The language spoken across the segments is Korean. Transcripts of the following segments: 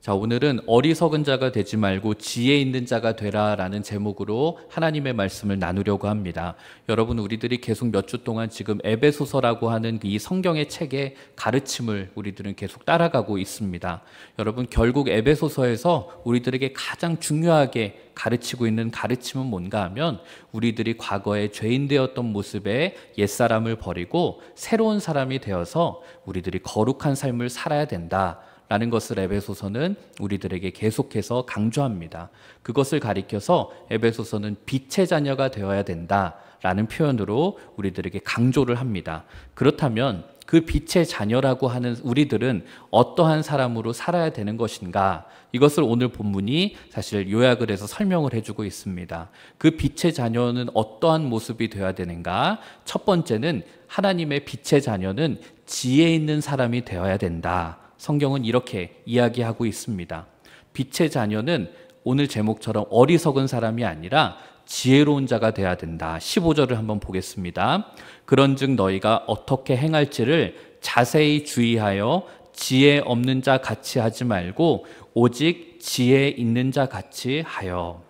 자, 오늘은 어리석은 자가 되지 말고 지혜 있는 자가 되라 라는 제목으로 하나님의 말씀을 나누려고 합니다. 여러분, 우리들이 계속 몇 주 동안 지금 에베소서라고 하는 이 성경의 책의 가르침을 우리들은 계속 따라가고 있습니다. 여러분, 결국 에베소서에서 우리들에게 가장 중요하게 가르치고 있는 가르침은 뭔가 하면 우리들이 과거에 죄인 되었던 모습의 옛사람을 버리고 새로운 사람이 되어서 우리들이 거룩한 삶을 살아야 된다 라는 것을 에베소서는 우리들에게 계속해서 강조합니다. 그것을 가리켜서 에베소서는 빛의 자녀가 되어야 된다라는 표현으로 우리들에게 강조를 합니다. 그렇다면 그 빛의 자녀라고 하는 우리들은 어떠한 사람으로 살아야 되는 것인가? 이것을 오늘 본문이 사실 요약을 해서 설명을 해주고 있습니다. 그 빛의 자녀는 어떠한 모습이 되어야 되는가? 첫 번째는 하나님의 빛의 자녀는 지혜 있는 사람이 되어야 된다. 성경은 이렇게 이야기하고 있습니다. 빛의 자녀는 오늘 제목처럼 어리석은 사람이 아니라 지혜로운 자가 돼야 된다. 15절을 한번 보겠습니다. 그런즉 너희가 어떻게 행할지를 자세히 주의하여 지혜 없는 자 같이 하지 말고 오직 지혜 있는 자 같이 하여.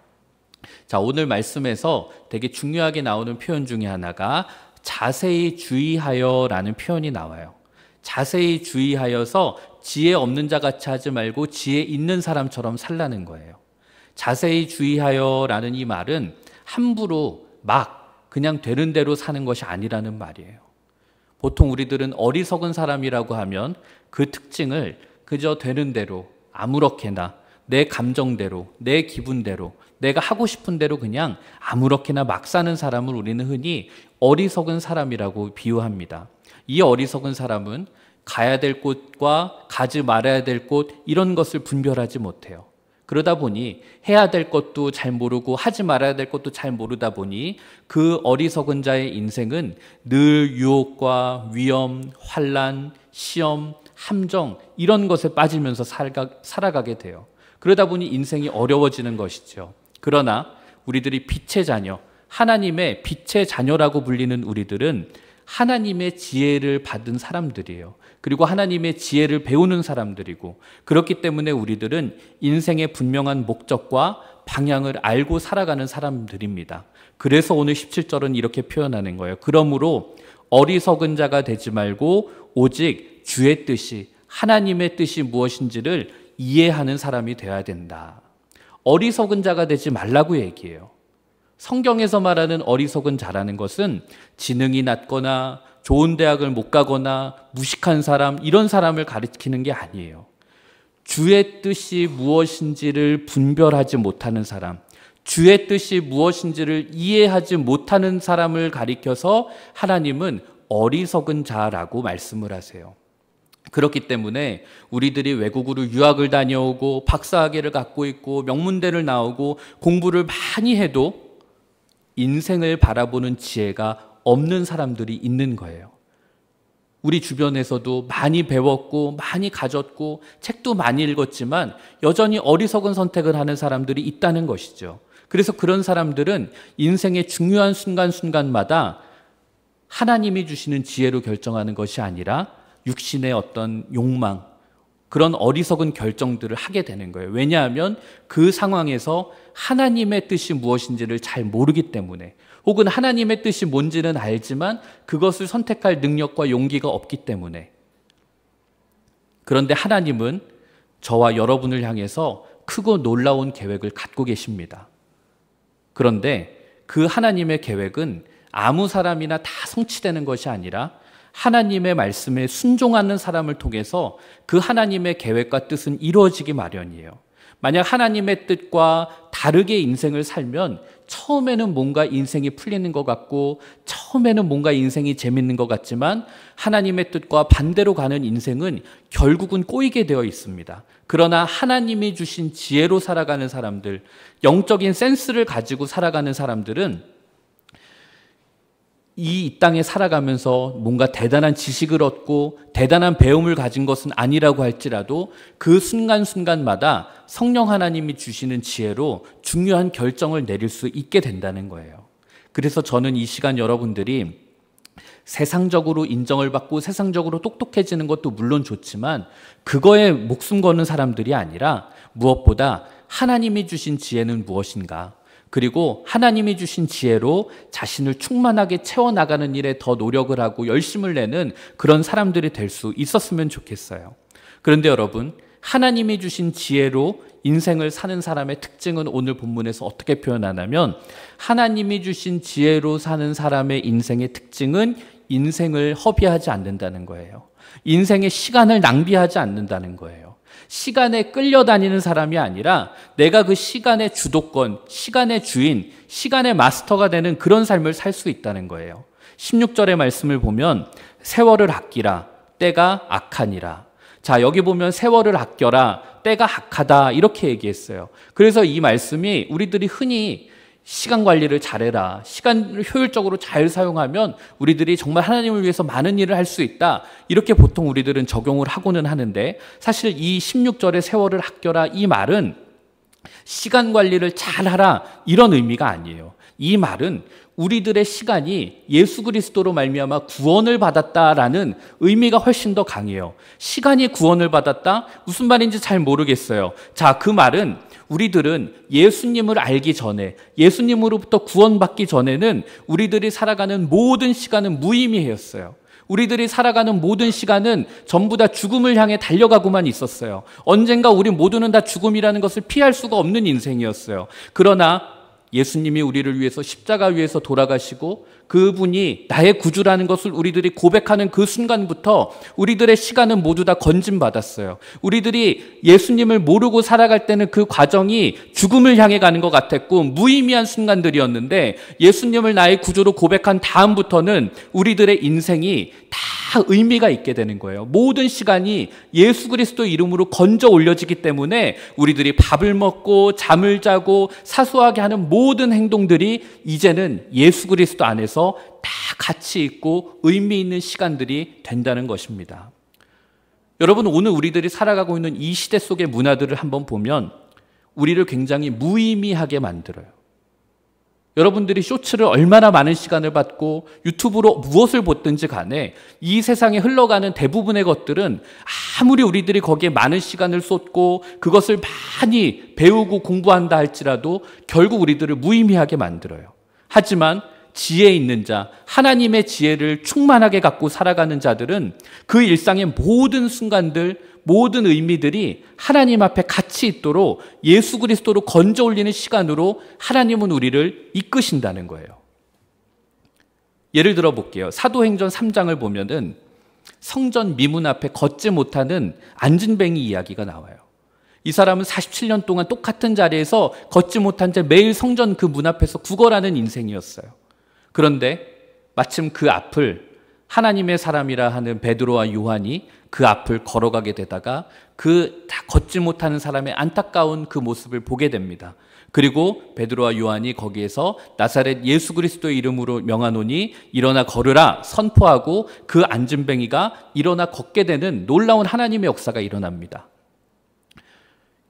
자, 오늘 말씀에서 되게 중요하게 나오는 표현 중에 하나가 자세히 주의하여 라는 표현이 나와요. 자세히 주의하여서 지혜 없는 자 같이 하지 말고 지혜 있는 사람처럼 살라는 거예요. 자세히 주의하여 라는 이 말은 함부로 막 그냥 되는 대로 사는 것이 아니라는 말이에요. 보통 우리들은 어리석은 사람이라고 하면 그 특징을 그저 되는 대로 아무렇게나 내 감정대로 내 기분대로 내가 하고 싶은 대로 그냥 아무렇게나 막 사는 사람을 우리는 흔히 어리석은 사람이라고 비유합니다. 이 어리석은 사람은 가야 될 곳과 가지 말아야 될 곳 이런 것을 분별하지 못해요. 그러다 보니 해야 될 것도 잘 모르고 하지 말아야 될 것도 잘 모르다 보니 그 어리석은 자의 인생은 늘 유혹과 위험, 환난, 시험, 함정 이런 것에 빠지면서 살아가게 돼요. 그러다 보니 인생이 어려워지는 것이죠. 그러나 우리들이 빛의 자녀, 하나님의 빛의 자녀라고 불리는 우리들은 하나님의 지혜를 받은 사람들이에요. 그리고 하나님의 지혜를 배우는 사람들이고, 그렇기 때문에 우리들은 인생의 분명한 목적과 방향을 알고 살아가는 사람들입니다. 그래서 오늘 17절은 이렇게 표현하는 거예요. 그러므로 어리석은 자가 되지 말고 오직 주의 뜻이, 하나님의 뜻이 무엇인지를 이해하는 사람이 되어야 된다. 어리석은 자가 되지 말라고 얘기해요. 성경에서 말하는 어리석은 자라는 것은 지능이 낮거나 좋은 대학을 못 가거나 무식한 사람, 이런 사람을 가리키는 게 아니에요. 주의 뜻이 무엇인지를 분별하지 못하는 사람, 주의 뜻이 무엇인지를 이해하지 못하는 사람을 가리켜서 하나님은 어리석은 자라고 말씀을 하세요. 그렇기 때문에 우리들이 외국으로 유학을 다녀오고 박사학위를 갖고 있고 명문대를 나오고 공부를 많이 해도 인생을 바라보는 지혜가 없는 사람들이 있는 거예요. 우리 주변에서도 많이 배웠고 많이 가졌고 책도 많이 읽었지만 여전히 어리석은 선택을 하는 사람들이 있다는 것이죠. 그래서 그런 사람들은 인생의 중요한 순간순간마다 하나님이 주시는 지혜로 결정하는 것이 아니라 육신의 어떤 욕망, 그런 어리석은 결정들을 하게 되는 거예요. 왜냐하면 그 상황에서 하나님의 뜻이 무엇인지를 잘 모르기 때문에, 혹은 하나님의 뜻이 뭔지는 알지만 그것을 선택할 능력과 용기가 없기 때문에. 그런데 하나님은 저와 여러분을 향해서 크고 놀라운 계획을 갖고 계십니다. 그런데 그 하나님의 계획은 아무 사람이나 다 성취되는 것이 아니라 하나님의 말씀에 순종하는 사람을 통해서 그 하나님의 계획과 뜻은 이루어지기 마련이에요. 만약 하나님의 뜻과 다르게 인생을 살면 처음에는 뭔가 인생이 풀리는 것 같고 처음에는 뭔가 인생이 재밌는 것 같지만 하나님의 뜻과 반대로 가는 인생은 결국은 꼬이게 되어 있습니다. 그러나 하나님이 주신 지혜로 살아가는 사람들, 영적인 센스를 가지고 살아가는 사람들은 이 땅에 살아가면서 뭔가 대단한 지식을 얻고 대단한 배움을 가진 것은 아니라고 할지라도 그 순간순간마다 성령 하나님이 주시는 지혜로 중요한 결정을 내릴 수 있게 된다는 거예요. 그래서 저는 이 시간 여러분들이 세상적으로 인정을 받고 세상적으로 똑똑해지는 것도 물론 좋지만 그거에 목숨 거는 사람들이 아니라 무엇보다 하나님이 주신 지혜는 무엇인가? 그리고 하나님이 주신 지혜로 자신을 충만하게 채워나가는 일에 더 노력을 하고 열심을 내는 그런 사람들이 될 수 있었으면 좋겠어요. 그런데 여러분, 하나님이 주신 지혜로 인생을 사는 사람의 특징은 오늘 본문에서 어떻게 표현하냐면 하나님이 주신 지혜로 사는 사람의 인생의 특징은 인생을 허비하지 않는다는 거예요. 인생의 시간을 낭비하지 않는다는 거예요. 시간에 끌려다니는 사람이 아니라 내가 그 시간의 주도권, 시간의 주인, 시간의 마스터가 되는 그런 삶을 살 수 있다는 거예요. 16절의 말씀을 보면 세월을 아끼라 때가 악하니라. 자, 여기 보면 세월을 아껴라 때가 악하다 이렇게 얘기했어요. 그래서 이 말씀이 우리들이 흔히 시간 관리를 잘해라, 시간을 효율적으로 잘 사용하면 우리들이 정말 하나님을 위해서 많은 일을 할 수 있다, 이렇게 보통 우리들은 적용을 하고는 하는데, 사실 이 16절의 세월을 아껴라 이 말은 시간 관리를 잘하라 이런 의미가 아니에요. 이 말은 우리들의 시간이 예수 그리스도로 말미암아 구원을 받았다라는 의미가 훨씬 더 강해요. 시간이 구원을 받았다? 무슨 말인지 잘 모르겠어요. 자, 그 말은 우리들은 예수님을 알기 전에, 예수님으로부터 구원받기 전에는 우리들이 살아가는 모든 시간은 무의미했어요. 우리들이 살아가는 모든 시간은 전부 다 죽음을 향해 달려가고만 있었어요. 언젠가 우리 모두는 다 죽음이라는 것을 피할 수가 없는 인생이었어요. 그러나 예수님이 우리를 위해서 십자가 위에서 돌아가시고 그분이 나의 구주라는 것을 우리들이 고백하는 그 순간부터 우리들의 시간은 모두 다 건짐받았어요. 우리들이 예수님을 모르고 살아갈 때는 그 과정이 죽음을 향해 가는 것 같았고 무의미한 순간들이었는데, 예수님을 나의 구주로 고백한 다음부터는 우리들의 인생이 다 의미가 있게 되는 거예요. 모든 시간이 예수 그리스도 이름으로 건져 올려지기 때문에 우리들이 밥을 먹고 잠을 자고 사소하게 하는 모든 행동들이 이제는 예수 그리스도 안에서 다 가치 있고 의미 있는 시간들이 된다는 것입니다. 여러분, 오늘 우리들이 살아가고 있는 이 시대 속의 문화들을 한번 보면 우리를 굉장히 무의미하게 만들어요. 여러분들이 쇼츠를 얼마나 많은 시간을 받고 유튜브로 무엇을 보든지 간에 이 세상에 흘러가는 대부분의 것들은 아무리 우리들이 거기에 많은 시간을 쏟고 그것을 많이 배우고 공부한다 할지라도 결국 우리들을 무의미하게 만들어요. 하지만 지혜 있는 자, 하나님의 지혜를 충만하게 갖고 살아가는 자들은 그 일상의 모든 순간들, 모든 의미들이 하나님 앞에 가치 있도록 예수 그리스도로 건져 올리는 시간으로 하나님은 우리를 이끄신다는 거예요. 예를 들어 볼게요. 사도행전 3장을 보면은 성전 미문 앞에 걷지 못하는 안진뱅이 이야기가 나와요. 이 사람은 47년 동안 똑같은 자리에서 걷지 못한 채 매일 성전 그 문 앞에서 구걸하는 인생이었어요. 그런데 마침 그 앞을 하나님의 사람이라 하는 베드로와 요한이 그 앞을 걸어가게 되다가 그 다 걷지 못하는 사람의 안타까운 그 모습을 보게 됩니다. 그리고 베드로와 요한이 거기에서 나사렛 예수 그리스도의 이름으로 명하노니 일어나 걸으라 선포하고 그 안진뱅이가 일어나 걷게 되는 놀라운 하나님의 역사가 일어납니다.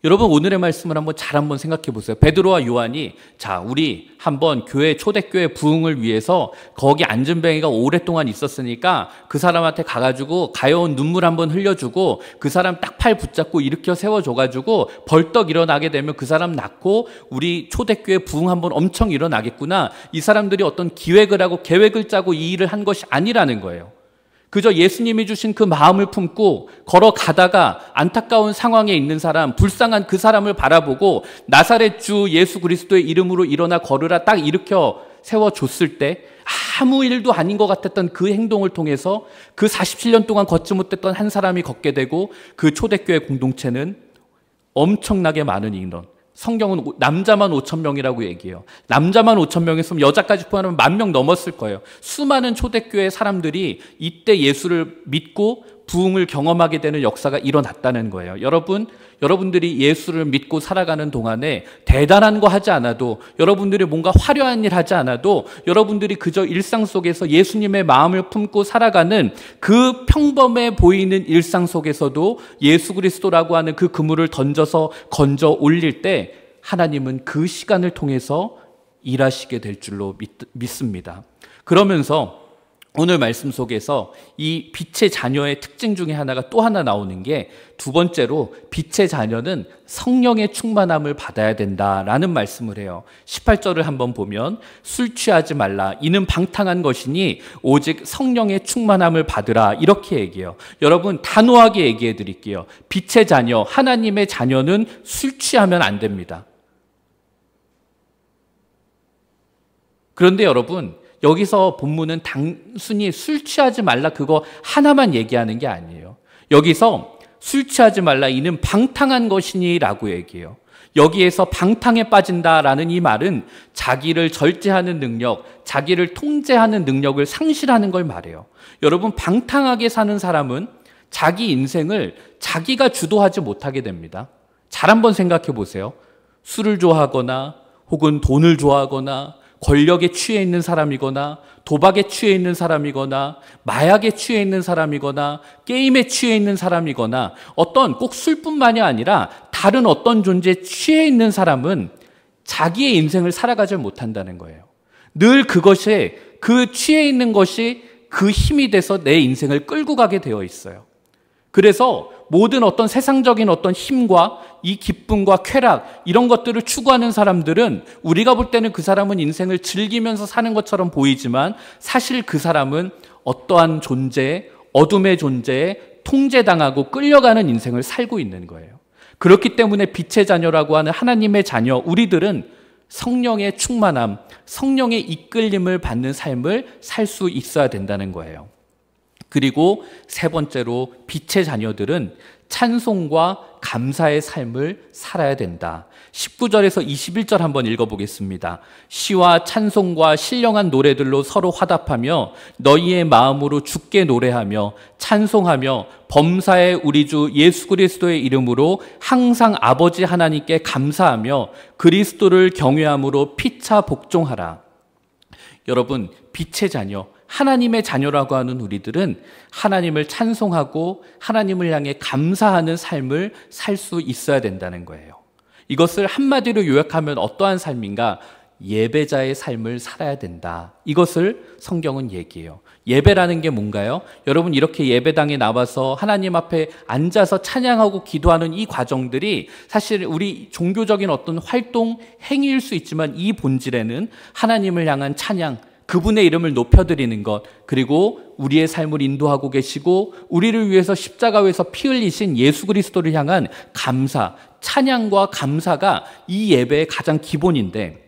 여러분, 오늘의 말씀을 한번 생각해 보세요. 베드로와 요한이 자, 우리 한번 교회 초대교회 부흥을 위해서 거기 안진뱅이가 오랫동안 있었으니까 그 사람한테 가가지고 가여운 눈물 한번 흘려주고 그 사람 딱 팔 붙잡고 일으켜 세워줘가지고 벌떡 일어나게 되면 그 사람 낳고 우리 초대교회 부흥 한번 엄청 일어나겠구나. 이 사람들이 어떤 기획을 하고 계획을 짜고 이 일을 한 것이 아니라는 거예요. 그저 예수님이 주신 그 마음을 품고 걸어가다가 안타까운 상황에 있는 사람, 불쌍한 그 사람을 바라보고 나사렛 주 예수 그리스도의 이름으로 일어나 걸으라 딱 일으켜 세워줬을 때 아무 일도 아닌 것 같았던 그 행동을 통해서 그 47년 동안 걷지 못했던 한 사람이 걷게 되고 그 초대교회 공동체는 엄청나게 많은 인원, 성경은 남자만 5,000명이라고 얘기해요. 남자만 5,000명이었으면 여자까지 포함하면 10,000명 넘었을 거예요. 수많은 초대교회 사람들이 이때 예수를 믿고 부흥을 경험하게 되는 역사가 일어났다는 거예요. 여러분들이 예수를 믿고 살아가는 동안에 대단한 거 하지 않아도, 여러분들이 뭔가 화려한 일 하지 않아도, 여러분들이 그저 일상 속에서 예수님의 마음을 품고 살아가는 그 평범해 보이는 일상 속에서도 예수 그리스도라고 하는 그 그물을 던져서 건져 올릴 때 하나님은 그 시간을 통해서 일하시게 될 줄로 믿습니다. 그러면서 오늘 말씀 속에서 이 빛의 자녀의 특징 중에 하나가 또 하나 나오는 게 두 번째로 빛의 자녀는 성령의 충만함을 받아야 된다라는 말씀을 해요. 18절을 한번 보면 술 취하지 말라 이는 방탕한 것이니 오직 성령의 충만함을 받으라 이렇게 얘기해요. 여러분 단호하게 얘기해 드릴게요. 빛의 자녀, 하나님의 자녀는 술 취하면 안 됩니다. 그런데 여러분 여기서 본문은 단순히 술 취하지 말라 그거 하나만 얘기하는 게 아니에요. 여기서 술 취하지 말라 이는 방탕한 것이니 라고 얘기해요. 여기에서 방탕에 빠진다라는 이 말은 자기를 절제하는 능력, 자기를 통제하는 능력을 상실하는 걸 말해요. 여러분 방탕하게 사는 사람은 자기 인생을 자기가 주도하지 못하게 됩니다. 잘 한번 생각해 보세요. 술을 좋아하거나 혹은 돈을 좋아하거나 권력에 취해 있는 사람이거나 도박에 취해 있는 사람이거나 마약에 취해 있는 사람이거나 게임에 취해 있는 사람이거나 어떤 꼭 술뿐만이 아니라 다른 어떤 존재에 취해 있는 사람은 자기의 인생을 살아가지 못한다는 거예요. 늘 그것에 그 취해 있는 것이 그 힘이 돼서 내 인생을 끌고 가게 되어 있어요. 그래서 모든 어떤 세상적인 어떤 힘과 이 기쁨과 쾌락 이런 것들을 추구하는 사람들은 우리가 볼 때는 그 사람은 인생을 즐기면서 사는 것처럼 보이지만 사실 그 사람은 어떠한 존재, 어둠의 존재에 통제당하고 끌려가는 인생을 살고 있는 거예요. 그렇기 때문에 빛의 자녀라고 하는 하나님의 자녀 우리들은 성령의 충만함, 성령의 이끌림을 받는 삶을 살 수 있어야 된다는 거예요. 그리고 세 번째로 빛의 자녀들은 찬송과 감사의 삶을 살아야 된다. 19절에서 21절 한번 읽어보겠습니다. 시와 찬송과 신령한 노래들로 서로 화답하며 너희의 마음으로 주께 노래하며 찬송하며 범사의 우리 주 예수 그리스도의 이름으로 항상 아버지 하나님께 감사하며 그리스도를 경외함으로 피차 복종하라. 여러분 빛의 자녀 하나님의 자녀라고 하는 우리들은 하나님을 찬송하고 하나님을 향해 감사하는 삶을 살 수 있어야 된다는 거예요. 이것을 한마디로 요약하면 어떠한 삶인가? 예배자의 삶을 살아야 된다. 이것을 성경은 얘기해요. 예배라는 게 뭔가요? 여러분 이렇게 예배당에 나와서 하나님 앞에 앉아서 찬양하고 기도하는 이 과정들이 사실 우리 종교적인 어떤 활동, 행위일 수 있지만 이 본질에는 하나님을 향한 찬양, 그분의 이름을 높여드리는 것, 그리고 우리의 삶을 인도하고 계시고 우리를 위해서 십자가에서 피 흘리신 예수 그리스도를 향한 감사, 찬양과 감사가 이 예배의 가장 기본인데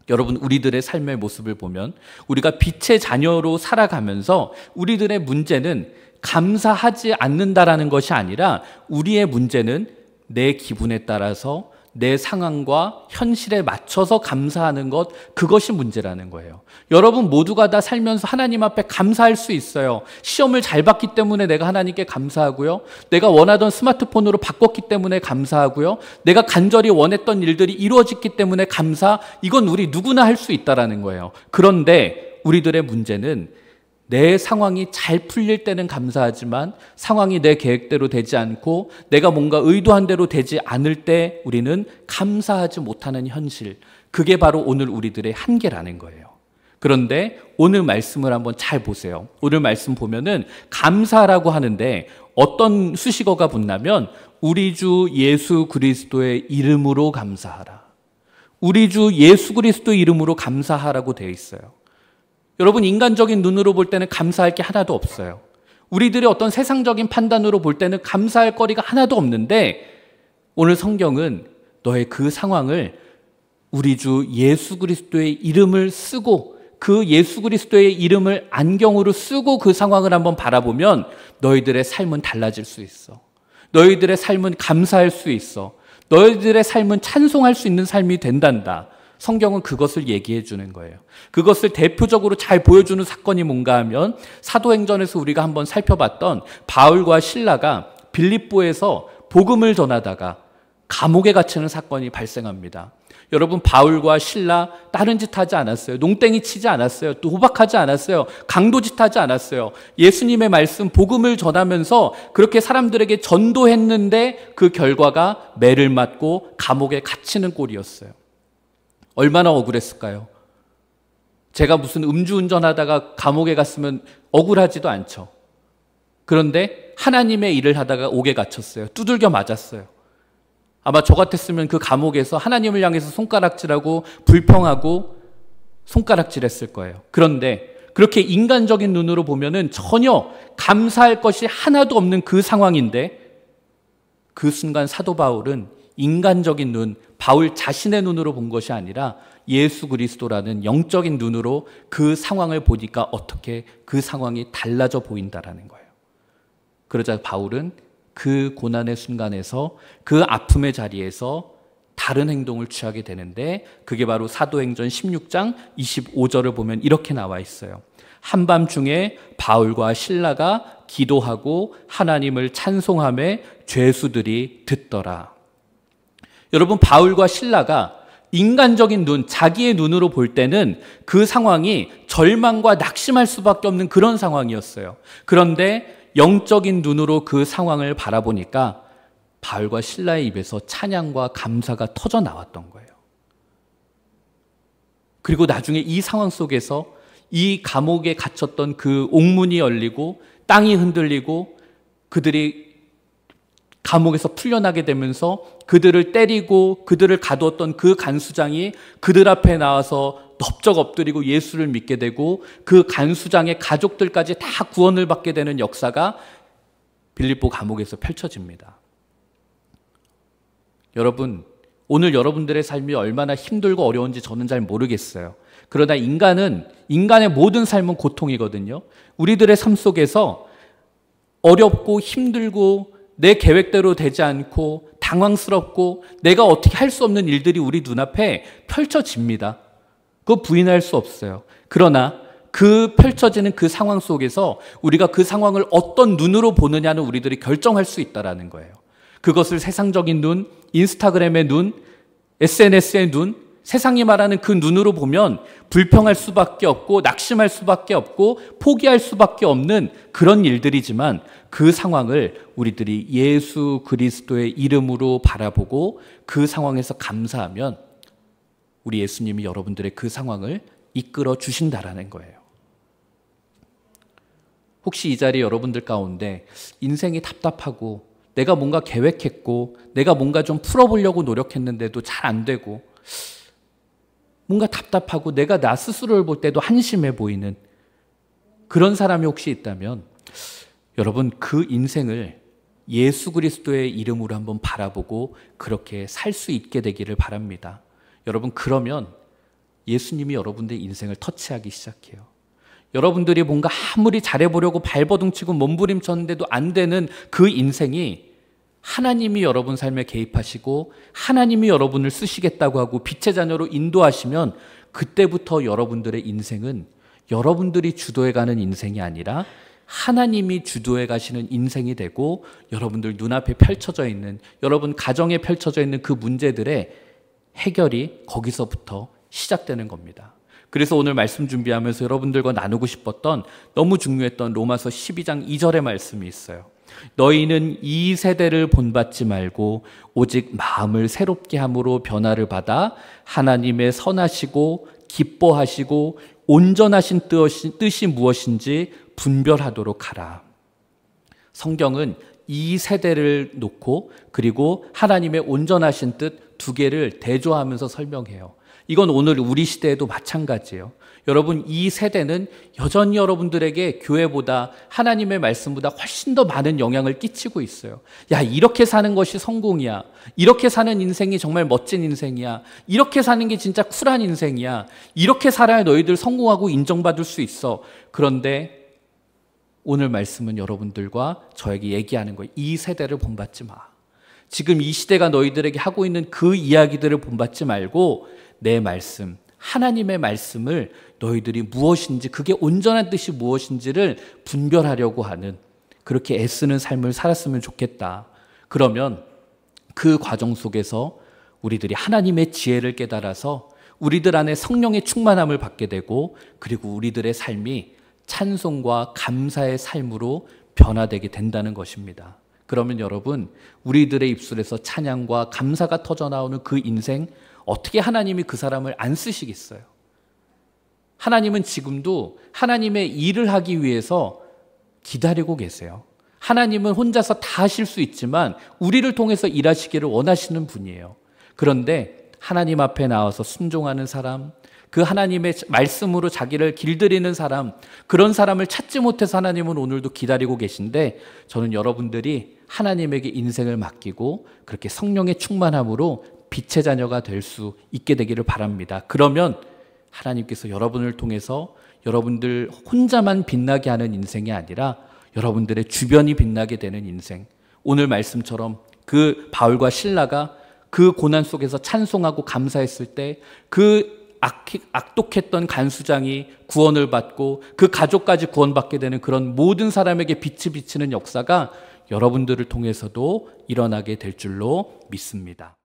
여러분 우리들의 삶의 모습을 보면 우리가 빛의 자녀로 살아가면서 우리들의 문제는 감사하지 않는다라는 것이 아니라 우리의 문제는 내 기분에 따라서 내 상황과 현실에 맞춰서 감사하는 것, 그것이 문제라는 거예요. 여러분 모두가 다 살면서 하나님 앞에 감사할 수 있어요. 시험을 잘 봤기 때문에 내가 하나님께 감사하고요. 내가 원하던 스마트폰으로 바꿨기 때문에 감사하고요. 내가 간절히 원했던 일들이 이루어졌기 때문에 감사, 이건 우리 누구나 할 수 있다라는 거예요. 그런데 우리들의 문제는 내 상황이 잘 풀릴 때는 감사하지만 상황이 내 계획대로 되지 않고 내가 뭔가 의도한 대로 되지 않을 때 우리는 감사하지 못하는 현실, 그게 바로 오늘 우리들의 한계라는 거예요. 그런데 오늘 말씀을 한번 잘 보세요. 오늘 말씀 보면은 감사라고 하는데 어떤 수식어가 붙냐면 우리 주 예수 그리스도의 이름으로 감사하라. 우리 주 예수 그리스도의 이름으로 감사하라고 되어 있어요. 여러분 인간적인 눈으로 볼 때는 감사할 게 하나도 없어요. 우리들의 어떤 세상적인 판단으로 볼 때는 감사할 거리가 하나도 없는데 오늘 성경은 너의 그 상황을 우리 주 예수 그리스도의 이름을 쓰고 그 예수 그리스도의 이름을 안경으로 쓰고 그 상황을 한번 바라보면 너희들의 삶은 달라질 수 있어. 너희들의 삶은 감사할 수 있어. 너희들의 삶은 찬송할 수 있는 삶이 된단다. 성경은 그것을 얘기해 주는 거예요. 그것을 대표적으로 잘 보여주는 사건이 뭔가 하면 사도행전에서 우리가 한번 살펴봤던 바울과 실라가 빌립보에서 복음을 전하다가 감옥에 갇히는 사건이 발생합니다. 여러분 바울과 실라 다른 짓 하지 않았어요. 농땡이 치지 않았어요. 도박하지 않았어요. 강도짓 하지 않았어요. 예수님의 말씀 복음을 전하면서 그렇게 사람들에게 전도했는데 그 결과가 매를 맞고 감옥에 갇히는 꼴이었어요. 얼마나 억울했을까요? 제가 무슨 음주운전하다가 감옥에 갔으면 억울하지도 않죠. 그런데 하나님의 일을 하다가 옥에 갇혔어요. 두들겨 맞았어요. 아마 저 같았으면 그 감옥에서 하나님을 향해서 손가락질하고 불평하고 손가락질했을 거예요. 그런데 그렇게 인간적인 눈으로 보면은 전혀 감사할 것이 하나도 없는 그 상황인데, 그 순간 사도 바울은 인간적인 눈, 바울 자신의 눈으로 본 것이 아니라 예수 그리스도라는 영적인 눈으로 그 상황을 보니까 어떻게 그 상황이 달라져 보인다라는 거예요. 그러자 바울은 그 고난의 순간에서, 그 아픔의 자리에서 다른 행동을 취하게 되는데, 그게 바로 사도행전 16장 25절을 보면 이렇게 나와 있어요. 한밤중에 바울과 실라가 기도하고 하나님을 찬송하며 죄수들이 듣더라. 여러분, 바울과 실라가 인간적인 눈, 자기의 눈으로 볼 때는 그 상황이 절망과 낙심할 수밖에 없는 그런 상황이었어요. 그런데 영적인 눈으로 그 상황을 바라보니까 바울과 실라의 입에서 찬양과 감사가 터져 나왔던 거예요. 그리고 나중에 이 상황 속에서 이 감옥에 갇혔던 그 옥문이 열리고 땅이 흔들리고 그들이 감옥에서 풀려나게 되면서 그들을 때리고 그들을 가두었던 그 간수장이 그들 앞에 나와서 넙적 엎드리고 예수를 믿게 되고, 그 간수장의 가족들까지 다 구원을 받게 되는 역사가 빌립보 감옥에서 펼쳐집니다. 여러분, 오늘 여러분들의 삶이 얼마나 힘들고 어려운지 저는 잘 모르겠어요. 그러나 인간의 모든 삶은 고통이거든요. 우리들의 삶 속에서 어렵고 힘들고 내 계획대로 되지 않고 당황스럽고 내가 어떻게 할 수 없는 일들이 우리 눈앞에 펼쳐집니다. 그거 부인할 수 없어요. 그러나 그 펼쳐지는 그 상황 속에서 우리가 그 상황을 어떤 눈으로 보느냐는 우리들이 결정할 수 있다는 거예요. 그것을 세상적인 눈, 인스타그램의 눈, SNS의 눈, 세상이 말하는 그 눈으로 보면 불평할 수밖에 없고 낙심할 수밖에 없고 포기할 수밖에 없는 그런 일들이지만, 그 상황을 우리들이 예수 그리스도의 이름으로 바라보고 그 상황에서 감사하면 우리 예수님이 여러분들의 그 상황을 이끌어 주신다라는 거예요. 혹시 이 자리 여러분들 가운데 인생이 답답하고 내가 뭔가 계획했고 내가 뭔가 좀 풀어보려고 노력했는데도 잘 안 되고 뭔가 답답하고 내가 나 스스로를 볼 때도 한심해 보이는 그런 사람이 혹시 있다면, 여러분 그 인생을 예수 그리스도의 이름으로 한번 바라보고 그렇게 살 수 있게 되기를 바랍니다. 여러분, 그러면 예수님이 여러분들의 인생을 터치하기 시작해요. 여러분들이 뭔가 아무리 잘해보려고 발버둥치고 몸부림쳤는데도 안 되는 그 인생이 하나님이 여러분 삶에 개입하시고 하나님이 여러분을 쓰시겠다고 하고 빛의 자녀로 인도하시면, 그때부터 여러분들의 인생은 여러분들이 주도해가는 인생이 아니라 하나님이 주도해 가시는 인생이 되고, 여러분들 눈앞에 펼쳐져 있는, 여러분 가정에 펼쳐져 있는 그 문제들의 해결이 거기서부터 시작되는 겁니다. 그래서 오늘 말씀 준비하면서 여러분들과 나누고 싶었던 너무 중요했던 로마서 12장 2절의 말씀이 있어요. 너희는 이 세대를 본받지 말고 오직 마음을 새롭게 함으로 변화를 받아 하나님의 선하시고 기뻐하시고 온전하신 뜻이 무엇인지 분별하도록 하라. 성경은 이 세대를 놓고 그리고 하나님의 온전하신 뜻 두 개를 대조하면서 설명해요. 이건 오늘 우리 시대에도 마찬가지예요. 여러분, 이 세대는 여전히 여러분들에게 교회보다 하나님의 말씀보다 훨씬 더 많은 영향을 끼치고 있어요. 야, 이렇게 사는 것이 성공이야. 이렇게 사는 인생이 정말 멋진 인생이야. 이렇게 사는 게 진짜 쿨한 인생이야. 이렇게 살아야 너희들 성공하고 인정받을 수 있어. 그런데 오늘 말씀은 여러분들과 저에게 얘기하는 거예요. 이 세대를 본받지 마. 지금 이 시대가 너희들에게 하고 있는 그 이야기들을 본받지 말고 내 말씀, 하나님의 말씀을 너희들이 무엇인지, 그게 온전한 뜻이 무엇인지를 분별하려고 하는, 그렇게 애쓰는 삶을 살았으면 좋겠다. 그러면 그 과정 속에서 우리들이 하나님의 지혜를 깨달아서 우리들 안에 성령의 충만함을 받게 되고, 그리고 우리들의 삶이 찬송과 감사의 삶으로 변화되게 된다는 것입니다. 그러면 여러분, 우리들의 입술에서 찬양과 감사가 터져나오는 그 인생, 어떻게 하나님이 그 사람을 안 쓰시겠어요? 하나님은 지금도 하나님의 일을 하기 위해서 기다리고 계세요. 하나님은 혼자서 다 하실 수 있지만 우리를 통해서 일하시기를 원하시는 분이에요. 그런데 하나님 앞에 나와서 순종하는 사람, 그 하나님의 말씀으로 자기를 길들이는 사람, 그런 사람을 찾지 못해서 하나님은 오늘도 기다리고 계신데, 저는 여러분들이 하나님에게 인생을 맡기고 그렇게 성령의 충만함으로 빛의 자녀가 될 수 있게 되기를 바랍니다. 그러면 하나님께서 여러분을 통해서 여러분들 혼자만 빛나게 하는 인생이 아니라 여러분들의 주변이 빛나게 되는 인생, 오늘 말씀처럼 그 바울과 실라가 그 고난 속에서 찬송하고 감사했을 때 그 악독했던 간수장이 구원을 받고 그 가족까지 구원받게 되는 그런 모든 사람에게 빛이 비치는 역사가 여러분들을 통해서도 일어나게 될 줄로 믿습니다.